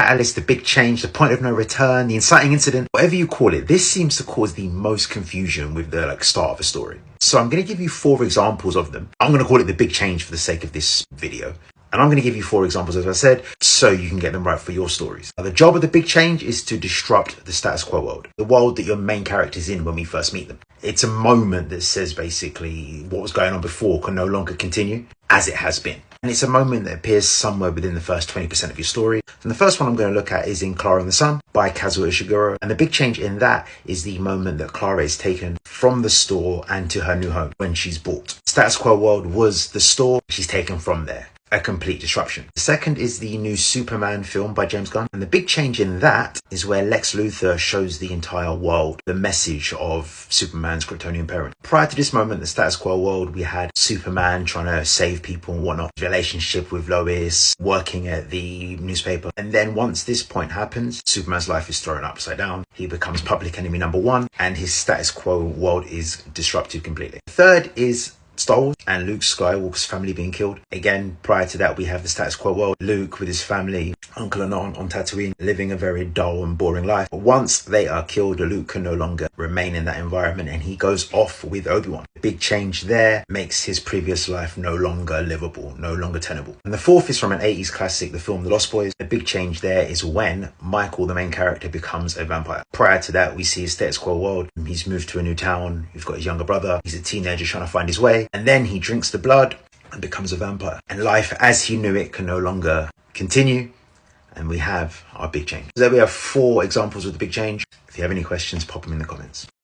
catalyst, the big change, the point of no return, the inciting incident, whatever you call it, this seems to cause the most confusion with the start of a story. So I'm going to give you 4 examples of them. I'm going to call it the big change for the sake of this video. And I'm going to give you 4 examples, as I said, so you can get them right for your stories. Now, the job of the big change is to disrupt the status quo world, the world that your main character's in when we first meet them. It's a moment that says basically what was going on before can no longer continue as it has been. And it's a moment that appears somewhere within the first 20% of your story. And the first one I'm going to look at is in Clara and the Sun by Kazuo Ishiguro. And the big change in that is the moment that Clara is taken from the store and to her new home when she's bought. Status quo world was the store, she's taken from there. A complete disruption. The second is the new Superman film by James Gunn. And the big change in that is where Lex Luthor shows the entire world the message of Superman's Kryptonian parent. Prior to this moment, the status quo world, we had Superman trying to save people and whatnot, relationship with Lois, working at the newspaper. And then once this point happens, Superman's life is thrown upside down. He becomes public enemy number 1 and his status quo world is disrupted completely. Third is Star Wars and Luke Skywalker's family being killed. Again, prior to that, we have the status quo world. Luke with his family, uncle and aunt on Tatooine, living a very dull and boring life. But once they are killed, Luke can no longer remain in that environment and he goes off with Obi-Wan. The big change there makes his previous life no longer livable, no longer tenable. And the fourth is from an 80s classic, the film The Lost Boys. The big change there is when Michael, the main character, becomes a vampire. Prior to that, we see his status quo world. He's moved to a new town. He's got his younger brother. He's a teenager trying to find his way. And then he drinks the blood and becomes a vampire. And life as he knew it can no longer continue. And we have our big change. So there we have 4 examples of the big change. If you have any questions, pop them in the comments.